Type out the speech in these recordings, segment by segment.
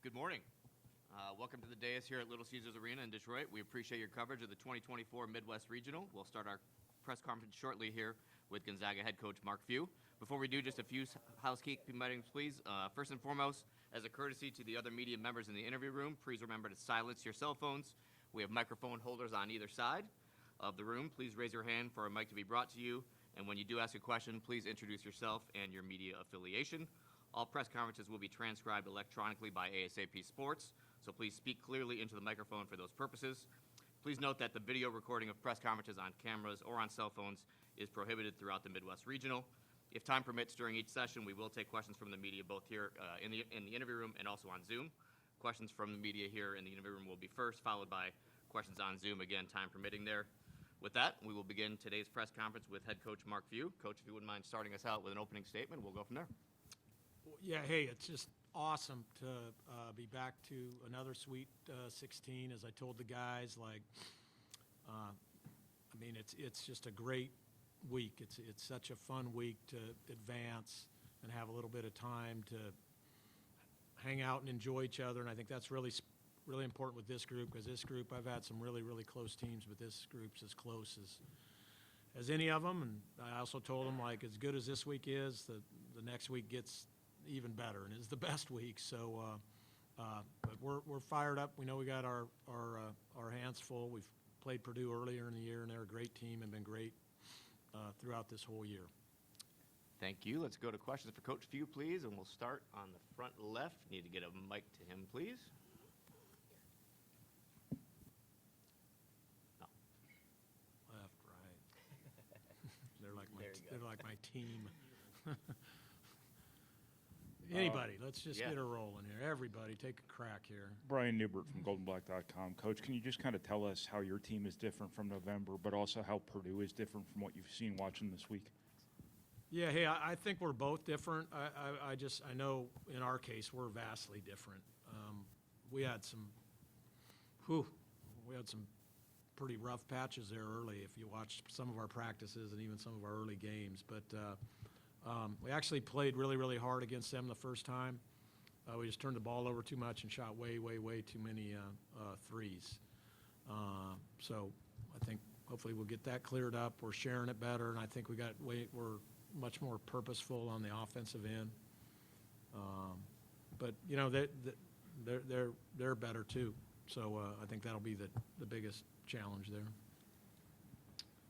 Good morning. Welcome to the dais here at Little Caesars Arena in Detroit. We appreciate your coverage of the 2024 Midwest Regional. We'll start our press conference shortly here with Gonzaga head coach Mark Few. Before we do, just a few housekeeping items, please. First and foremost, as a courtesy to the other media members in the interview room, please remember to silence your cell phones. We have microphone holders on either side of the room. Please raise your hand for a mic to be brought to you. And when you do ask a question, please introduce yourself and your media affiliation. All press conferences will be transcribed electronically by ASAP Sports, so please speak clearly into the microphone for those purposes. Please note that the video recording of press conferences on cameras or on cell phones is prohibited throughout the Midwest Regional. If time permits during each session, we will take questions from the media both here in the interview room and also on Zoom. Questions from the media here in the interview room will be first, followed by questions on Zoom, again, time permitting there. With that, we will begin today's press conference with head coach Mark Few. Coach, if you wouldn't mind starting us out with an opening statement, we'll go from there. Yeah, hey, it's just awesome to be back to another Sweet 16. As I told the guys, it's just a great week. It's such a fun week to advance and have a little bit of time to hang out and enjoy each other. And I think that's really important with this group, because this group, I've had some really, really close teams, but this group's as close as any of them. And I also told them, as good as this week is, the next week gets even better and is the best week. So, but we're fired up. We know we got our hands full. We've played Purdue earlier in the year, and they're a great team and been great throughout this whole year. Thank you. Let's go to questions for Coach Few, please, and we'll start on the front left. Need to get a mic to him, please. No. Left, right. They're like my team. Anybody, let's just get a roll in here. Everybody, take a crack here. Brian Newbert from GoldenBlack.com. Coach, can you just kind of tell us how your team is different from November, but also how Purdue is different from what you've seen watching this week? Yeah, hey, I think we're both different. I know in our case we're vastly different. We had some pretty rough patches there early if you watched some of our practices and even some of our early games. But we actually played really, really hard against them the first time. We just turned the ball over too much and shot way, way, way too many threes. So I think hopefully we'll get that cleared up. We're sharing it better, and I think we're much more purposeful on the offensive end. But they're better too. So I think that'll be the biggest challenge there.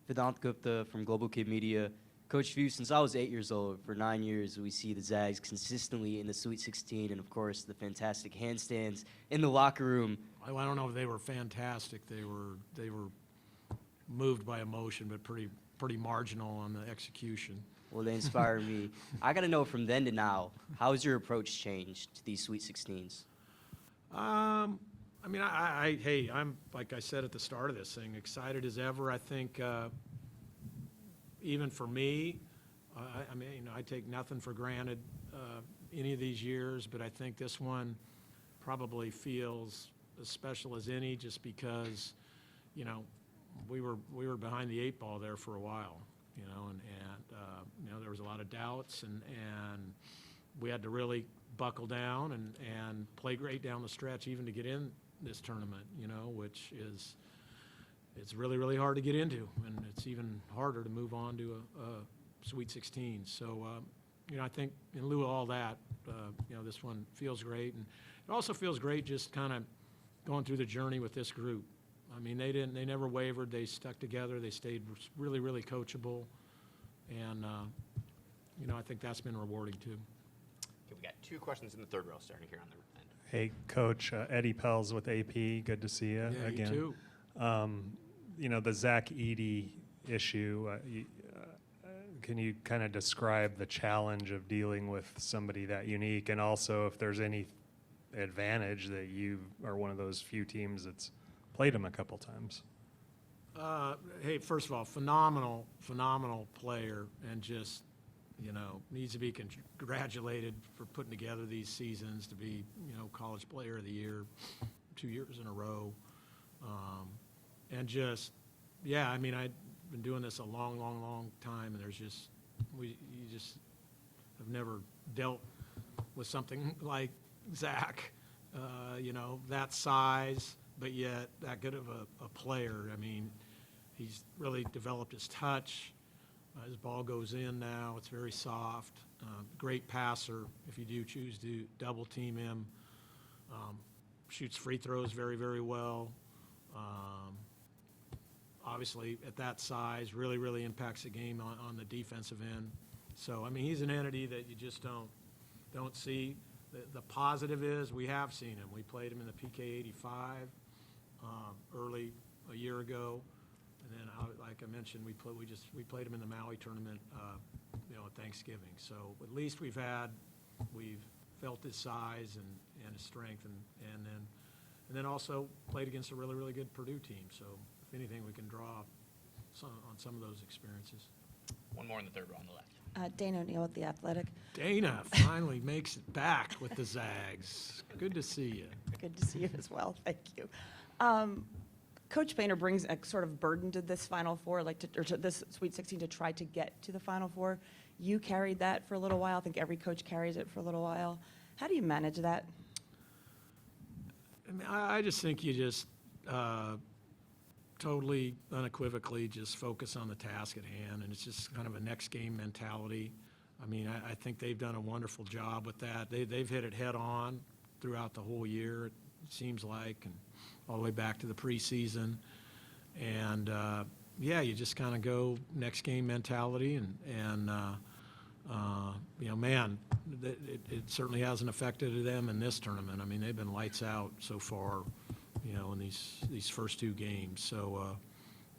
Vedant Gupta from Global Kid Media. Coach Few, since I was 8 years old, for 9 years, we see the Zags consistently in the Sweet 16, and of course the fantastic handstands in the locker room. I don't know if they were fantastic. They were moved by emotion, but pretty marginal on the execution. Well, they inspire me. I got to know from then to now, how has your approach changed to these Sweet 16s? I'm, like I said at the start of this thing, excited as ever. I think even for me, I take nothing for granted any of these years, but I think this one probably feels as special as any, just because, we were behind the 8 ball there for a while, and there was a lot of doubts, and we had to really buckle down and play great down the stretch even to get in this tournament, which is, it's really, really hard to get into, and it's even harder to move on to a Sweet 16. So, I think in lieu of all that, this one feels great. And it also feels great just kind of going through the journey with this group. They never wavered. They stuck together. They stayed really, really coachable. And, I think that's been rewarding too. Okay, we got 2 questions in the third row starting here on the end. Hey, Coach, Eddie Pels with AP. Good to see you again. You too. The Zach Edey issue, can you kind of describe the challenge of dealing with somebody that unique, and also if there's any advantage that you are one of those few teams that's played him a couple times? Hey, first of all, phenomenal player, and just, needs to be congratulated for putting together these seasons to be, College Player of the Year 2 years in a row. And just, I've been doing this a long, long, long time, and you just have never dealt with something like Zach. that size, but yet that good of a player. I mean, he's really developed his touch. His ball goes in now. It's very soft. Great passer if you do choose to double team him. Shoots free throws very, very well. Obviously, at that size, really, really impacts the game on the defensive end. So, I mean, he's an entity that you just don't see. The positive is we have seen him. We played him in the PK 85 early a year ago, and then like I mentioned, we played him in the Maui tournament, at Thanksgiving. So at least we've felt his size and his strength, and then also played against a really, really good Purdue team. So if anything, we can draw on some of those experiences. One more in the third row on the left. Dana O'Neill with The Athletic. Dana finally makes it back with the Zags. Good to see you. Good to see you as well. Thank you. Coach Painter brings a sort of burden to this Final Four, or to this Sweet 16 to try to get to the Final Four. You carried that for a little while. I think every coach carries it for a little while. How do you manage that? I mean, I just think you just totally unequivocally just focus on the task at hand, and it's just kind of a next game mentality. I mean, I think they've done a wonderful job with that. They've hit it head on throughout the whole year, it seems like, and all the way back to the preseason. And you just kind of go next game mentality, and man, it certainly hasn't affected them in this tournament. I mean, they've been lights out so far, in these first two games. So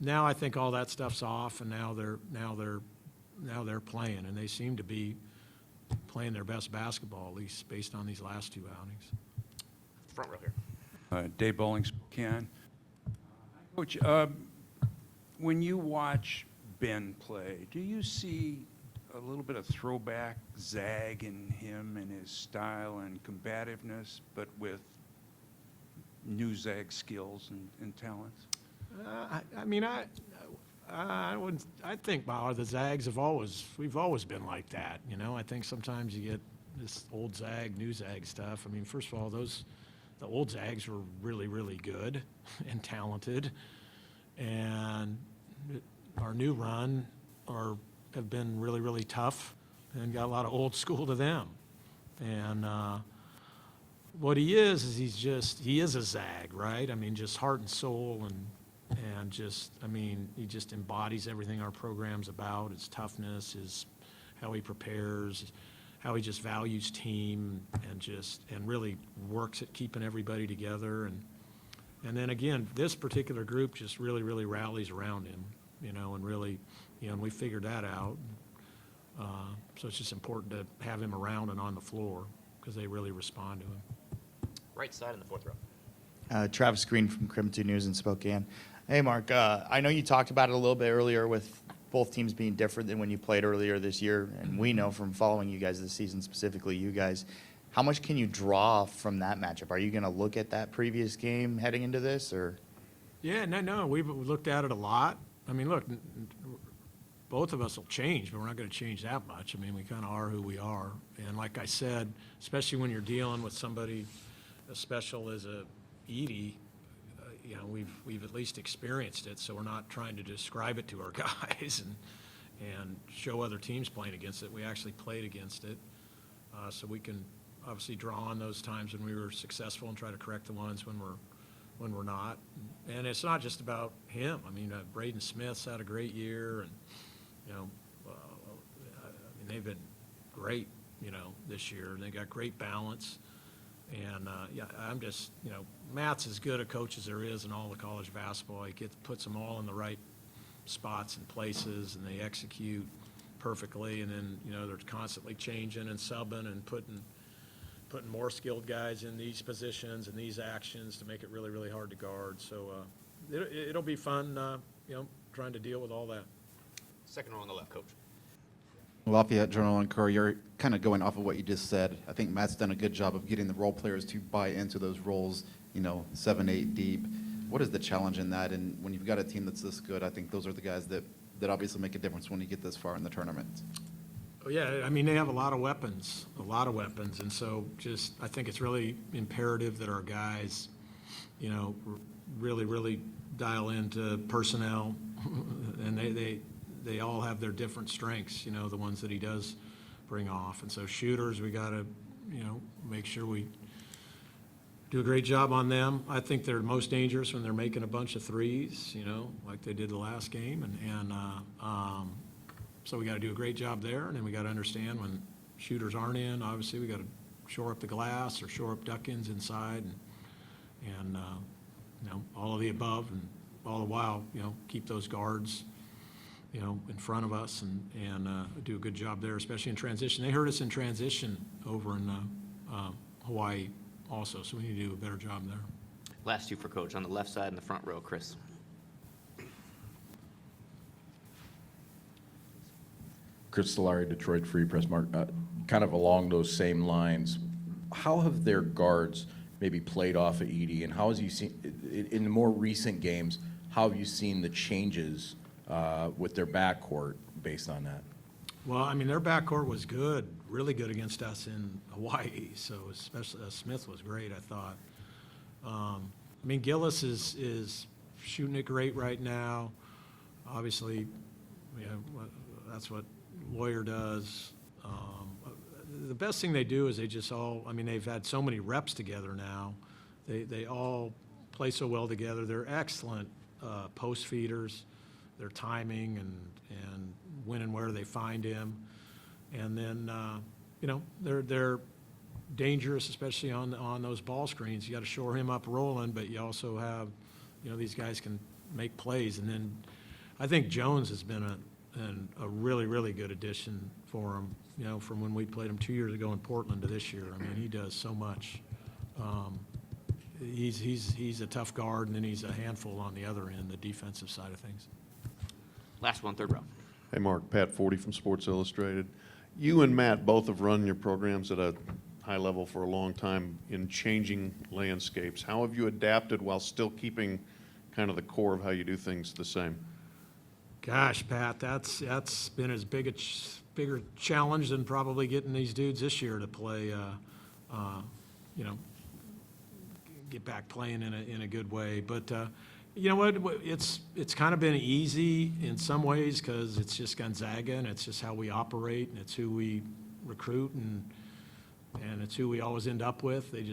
now I think all that stuff's off, and now they're playing, and they seem to be playing their best basketball, at least based on these last two outings. Front row here. Dave Bowling, Spokane. Coach, when you watch Ben play, do you see a little bit of throwback Zag in him and his style and combativeness, but with new Zag skills and talents? I think the Zags we've always been like that. I think sometimes you get this old Zag, new Zag stuff. I mean, first of all, the old Zags were really, really good and talented, and our new run have been really, really tough and got a lot of old school to them. And what he is he is a Zag, right? I mean, just heart and soul, and just, I mean, he just embodies everything our program's about, his toughness, how he prepares, how he just values team, and really works at keeping everybody together. And then again, this particular group just really, really rallies around him, and really, and we figured that out. So it's just important to have him around and on the floor because they really respond to him. Right side in the fourth row. Travis Green from KREM 2 News in Spokane. Hey, Mark, I know you talked about it a little bit earlier with both teams being different than when you played earlier this year, and we know from following you guys this season, specifically you guys, how much can you draw from that matchup? Are you going to look at that previous game heading into this, or? Yeah, no, we've looked at it a lot. I mean, look, both of us will change, but we're not going to change that much. I mean, we kind of are who we are. And like I said, especially when you're dealing with somebody as special as Edie, we've at least experienced it, so we're not trying to describe it to our guys and show other teams playing against it. We actually played against it, so we can obviously draw on those times when we were successful and try to correct the ones when we're not. And it's not just about him. I mean, Braden Smith's had a great year, and they've been great, this year. They got great balance. And, I'm just, Matt's as good a coach as there is in all the college basketball. He puts them all in the right spots and places, and they execute perfectly. And then, they're constantly changing and subbing and putting more skilled guys in these positions and these actions to make it really, really hard to guard. So it'll be fun, trying to deal with all that. Second row on the left, Coach. Lafayette Journal-Courier, you're kind of going off of what you just said. I think Matt's done a good job of getting the role players to buy into those roles, 7, 8 deep. What is the challenge in that? And when you've got a team that's this good, I think those are the guys that obviously make a difference when you get this far in the tournament. Oh, yeah, I mean, they have a lot of weapons, and so just, I think it's really imperative that our guys, you know, really, really dial into personnel, and they all have their different strengths, you know, the ones that he does bring off. And so shooters, we got to, you know, make sure we do a great job on them. I think they're most dangerous when they're making a bunch of threes, you know, like they did the last game. So we got to do a great job there, and then we got to understand when shooters aren't in, obviously we got to shore up the glass or shore up duck-ins inside, and you know, all of the above, and all the while, you know, keep those guards, you know, in front of us, and do a good job there, especially in transition. They hurt us in transition over in Hawaii also, so we need to do a better job there. Last two for Coach on the left side in the front row, Chris. Chris Solari, Detroit Free Press. Mark, kind of along those same lines, how have their guards maybe played off of Edie, and how has you seen, in the more recent games, how have you seen the changes with their backcourt based on that? Well, I mean, their backcourt was good, really good against us in Hawaii, so especially Smith was great, I thought. I mean, Gillis is shooting it great right now. Obviously, you know, that's what Lawyer does. The best thing they do is they just all, I mean, they've had so many reps together now. They all play so well together. They're excellent post feeders. Their timing and when and where they find him. And then, you know, they're dangerous, especially on those ball screens. You got to shore him up rolling, but you also have, you know, these guys can make plays. And then I think Jones has been a really, really good addition for him, you know, from when we played him 2 years ago in Portland to this year. I mean, he does so much. He's a tough guard, and then he's a handful on the other end, the defensive side of things. Last one, third row. Hey, Mark, Pat Forty from Sports Illustrated. You and Matt both have run your programs at a high level for a long time in changing landscapes. How have you adapted while still keeping kind of the core of how you do things the same? Gosh, Pat, that's been as bigger challenge than probably getting these dudes this year to play, you know, get back playing in a good way. But you know what? It's kind of been easy in some ways because it's just Gonzaga and it's just how we operate and it's who we recruit and it's who we always end up with. The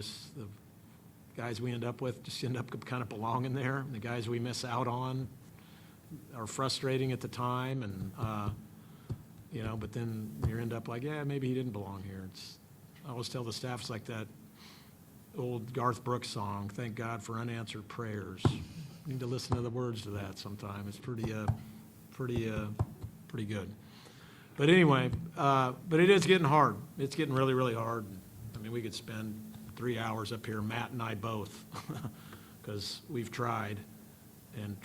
guys we end up with just end up kind of belonging there. The guys we miss out on are frustrating at the time, and you know, but then you end up like, yeah, maybe he didn't belong here. I always tell the staff, it's like that old Garth Brooks song, "Thank God for Unanswered Prayers." You need to listen to the words to that sometime. It's pretty good. But anyway, but it is getting hard. It's getting really, really hard. I mean, we could spend 3 hours up here, Matt and I both, because we've tried. And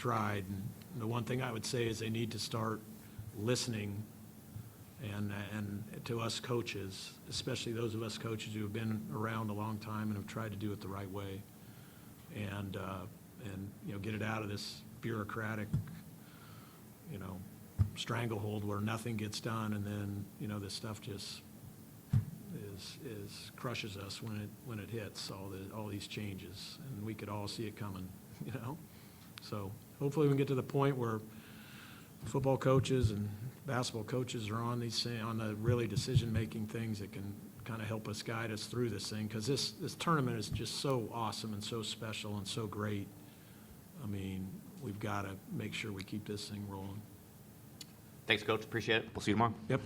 the one thing I would say is they need to start listening and to us coaches, especially those of us coaches who have been around a long time and have tried to do it the right way, and you know, get it out of this bureaucratic, you know, stranglehold where nothing gets done, and then, you know, this stuff just is crushes us when it hits all these changes, and we could all see it coming, you know. So hopefully we can get to the point where football coaches and basketball coaches are on the really decision-making things that can kind of help us guide us through this thing, because this tournament is just so awesome and so special and so great. I mean, we've got to make sure we keep this thing rolling. Thanks, Coach. Appreciate it. We'll see you tomorrow. Yep.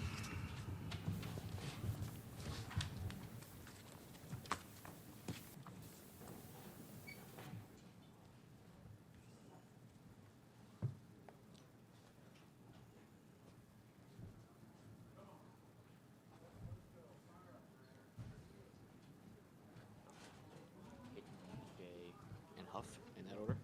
And Huff in that order.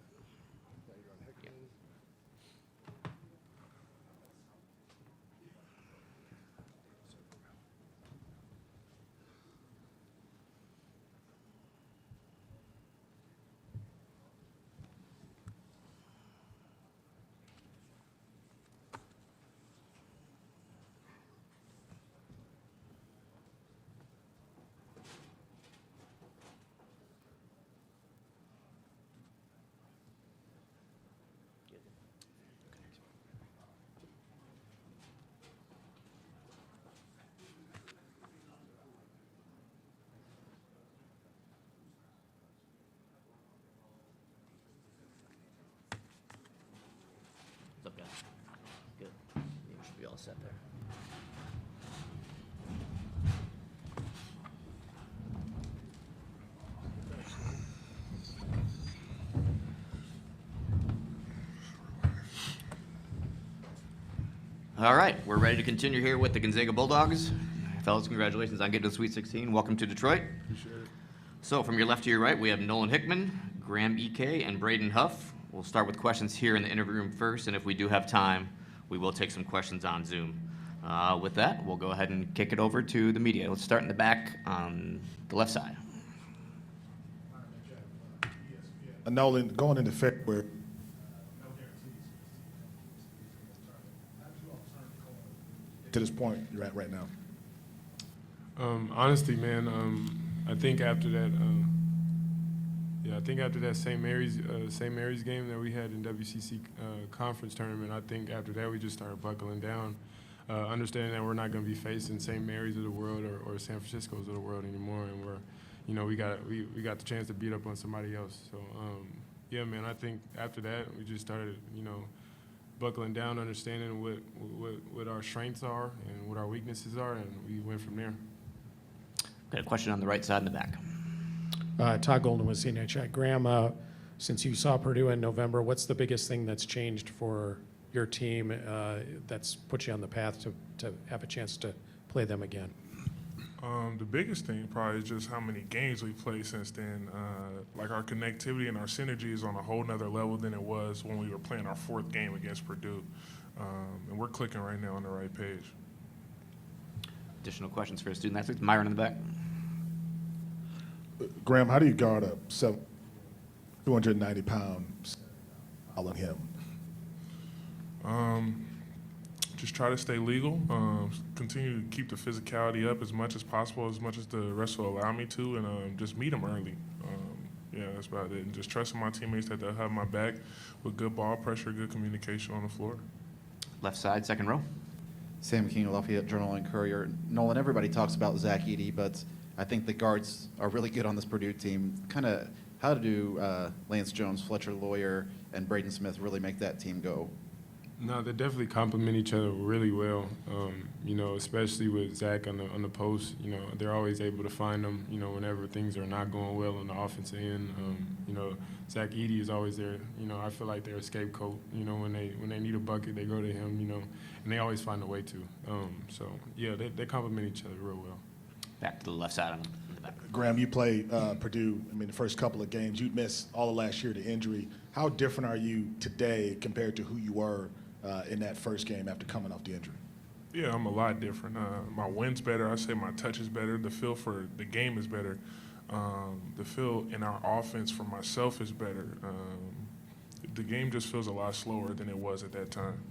all set there. All right, we're ready to continue here with the Gonzaga-Bulldogs. Fellas, congratulations on getting to the Sweet 16. Welcome to Detroit. Appreciate it. So from your left to your right, we have Nolan Hickman, Graham Ike, and Braden Huff. We'll start with questions here in the interview room first, and if we do have time, we will take some questions on Zoom. With that, we'll go ahead and kick it over to the media. Let's start in the back on the left side. Nolan, going into February, to this point you're at right now? Honestly, man, I think after that, after that St. Mary's game that we had in WCC conference tournament, I think after that we just started buckling down, understanding that we're not going to be facing St. Mary's of the world or San Francisco's of the world anymore, and we got the chance to beat up on somebody else. So yeah, man, I think after that we just started, buckling down, understanding what our strengths are and what our weaknesses are, and we went from there. Got a question on the right side in the back. Todd Golden with CNN Chat. Graham, since you saw Purdue in November, what's the biggest thing that's changed for your team that's put you on the path to have a chance to play them again? The biggest thing probably is just how many games we've played since then. Like our connectivity and our synergy is on a whole nother level than it was when we were playing our fourth game against Purdue. And we're clicking right now on the right page. Additional questions for student athletes. Myron in the back. Graham, how do you guard a 290-pound on him? Just try to stay legal, continue to keep the physicality up as much as possible, as much as the rest will allow me to, and just meet them early. Yeah, that's about it. And just trusting my teammates that they'll have my back with good ball pressure, good communication on the floor. Left side, second row. Sam King, Lafayette Journal and Courier. Nolan, everybody talks about Zach Edey, but I think the guards are really good on this Purdue team. Kind of, how do Lance Jones, Fletcher Lawyer, and Braden Smith really make that team go? No, they definitely complement each other really well. Especially with Zach on the post. They're always able to find them. Whenever things are not going well on the offensive end. Zach Edey is always there. I feel like they're a scapegoat. When they need a bucket, they go to him. And they always find a way to. So yeah, they complement each other real well. Back to the left side in the back. Graham, you played Purdue, the first couple of games. You'd missed all of last year to injury. How different are you today compared to who you were in that first game after coming off the injury? Yeah, I'm a lot different. My wind's better. I say my touch is better. The feel for the game is better. The feel in our offense for myself is better. The game just feels a lot slower than it was at that time.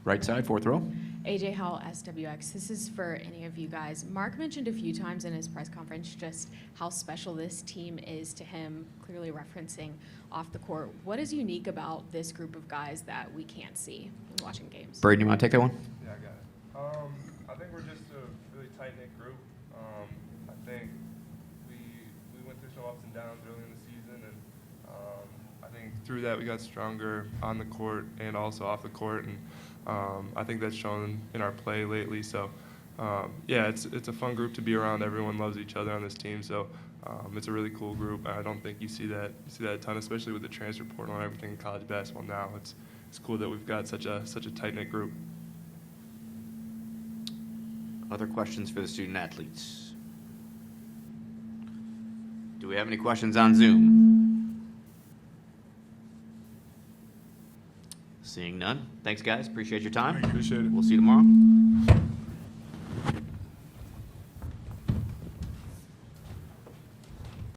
Right side, fourth row. AJ Howell, SWX. This is for any of you guys. Mark mentioned a few times in his press conference just how special this team is to him, clearly referencing off the court. What is unique about this group of guys that we can't see when watching games? Braden, you want to take that one? Yeah, I got it. I think we're just a really tight-knit group. I think we went through some ups and downs early in the season, and I think through that we got stronger on the court and also off the court, and I think that's shown in our play lately. So, yeah, it's a fun group to be around. Everyone loves each other on this team, so it's a really cool group. I don't think you see that a ton, especially with the transfer portal and everything in college basketball now. It's cool that we've got such a tight-knit group. Other questions for the student athletes? Do we have any questions on Zoom? Seeing none. Thanks, guys. Appreciate your time. Appreciate it. We'll see you tomorrow.